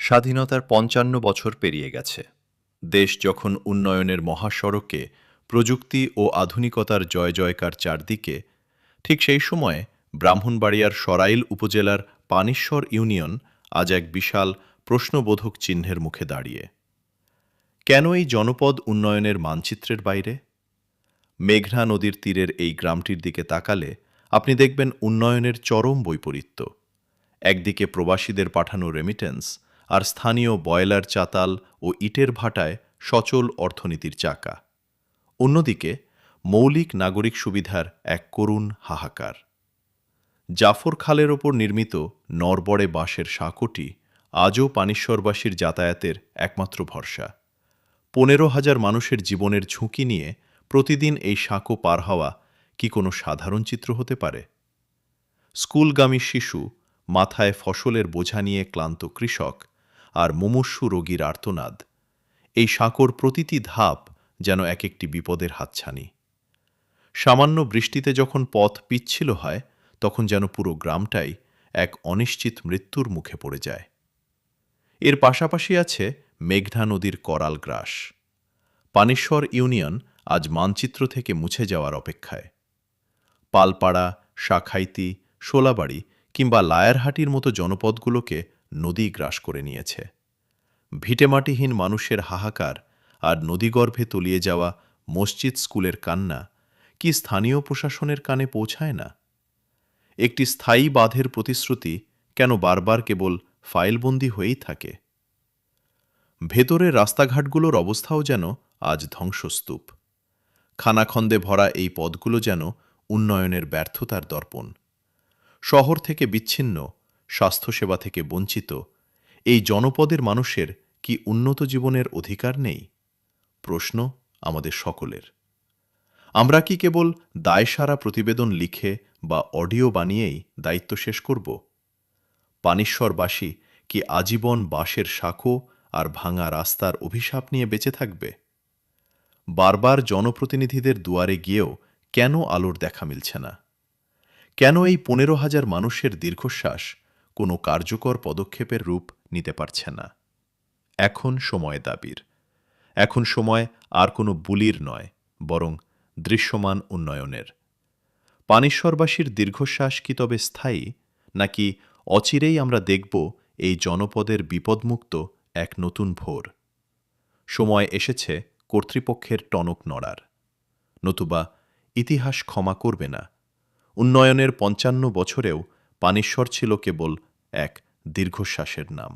স্বাধীনতার ৫৫ বছর পেরিয়ে গেছে। দেশ যখন উন্নয়নের মহাসড়কে প্রযুক্তি ও আধুনিকতার জয়জয়কার চারদিকে, ঠিক সেই সময়ে ব্রাহ্মণবাড়িয়ার সরাইল উপজেলার পানিশ্বর ইউনিয়ন আজ এক বিশাল প্রশ্নবোধক চিহ্নের মুখে দাঁড়িয়ে। কেন এই জনপদ উন্নয়নের মানচিত্রের বাইরে? মেঘনা নদীর তীরের এই গ্রামটির দিকে তাকালে আপনি দেখবেন উন্নয়নের চরম বৈপরীত্য। একদিকে প্রবাসীদের পাঠানো রেমিটেন্স, আর স্থানীয় বয়লার চাতাল ও ইটের ভাটায় সচল অর্থনীতির চাকা। অন্যদিকে মৌলিক নাগরিক সুবিধার এক করুণ হাহাকার। জাফর খালের ওপর নির্মিত নরবরে বাঁশের সাঁকোটি আজও পানিশ্বরবাসীর যাতায়াতের একমাত্র ভরসা। ১৫,০০০ মানুষের জীবনের ঝুঁকি নিয়ে প্রতিদিন এই সাঁকো পার হওয়া কি কোনো সাধারণ চিত্র হতে পারে? স্কুলগামী শিশু, মাথায় ফসলের বোঝা নিয়ে ক্লান্ত কৃষক, আর মুমূর্ষু রোগীর আর্তনাদ, এই সাঁকোর প্রতিটি ধাপ যেন এক একটি বিপদের হাতছানি। সামান্য বৃষ্টিতে যখন পথ পিচ্ছিল হয়, তখন যেন পুরো গ্রামটাই এক অনিশ্চিত মৃত্যুর মুখে পড়ে যায়। এর পাশাপাশি আছে মেঘনা নদীর করাল গ্রাস। পানিশ্বর ইউনিয়ন আজ মানচিত্র থেকে মুছে যাওয়ার অপেক্ষায়। পালপাড়া, শাখাইতি, শোলাবাড়ি কিংবা লায়ারহাটির মতো জনপদগুলোকে নদী গ্রাস করে নিয়েছে। ভিটেমাটিহীন মানুষের হাহাকার আর নদীগর্ভে তলিয়ে যাওয়া মসজিদ স্কুলের কান্না কি স্থানীয় প্রশাসনের কানে পৌঁছায় না? একটি স্থায়ী বাঁধের প্রতিশ্রুতি কেন বারবার কেবল ফাইলবন্দি হয়েই থাকে? ভেতরের রাস্তাঘাটগুলোর অবস্থাও যেন আজ ধ্বংসস্তূপ। খানাখন্দে ভরা এই পথগুলো যেন উন্নয়নের ব্যর্থতার দর্পণ। শহর থেকে বিচ্ছিন্ন, স্বাস্থ্যসেবা থেকে বঞ্চিত এই জনপদের মানুষের কি উন্নত জীবনের অধিকার নেই? প্রশ্ন আমাদের সকলের। আমরা কি কেবল দায়সারা প্রতিবেদন লিখে বা অডিও বানিয়েই দায়িত্ব শেষ করব? পানিশ্বরবাসী কি আজীবন বাঁশের সাঁকো আর ভাঙা রাস্তার অভিশাপ নিয়ে বেঁচে থাকবে? বারবার জনপ্রতিনিধিদের দুয়ারে গিয়েও কেন আলোর দেখা মিলছে না? কেন এই ১৫,০০০ মানুষের দীর্ঘশ্বাস কোনো কার্যকর পদক্ষেপের রূপ নিতে পারছে না? এখন সময় দাবির। এখন সময় আর কোনো বুলির নয়, বরং দৃশ্যমান উন্নয়নের। পানিশ্বরবাসীর দীর্ঘশ্বাস কি তবে স্থায়ী, নাকি অচিরেই আমরা দেখব এই জনপদের বিপদমুক্ত এক নতুন ভোর? সময় এসেছে কর্তৃপক্ষের টনক নড়ার, নতুবা ইতিহাস ক্ষমা করবে না। উন্নয়নের ৫৫ বছরেও পানিশ্বর ছিল কেবল এক দীর্ঘশ্বাসের নাম।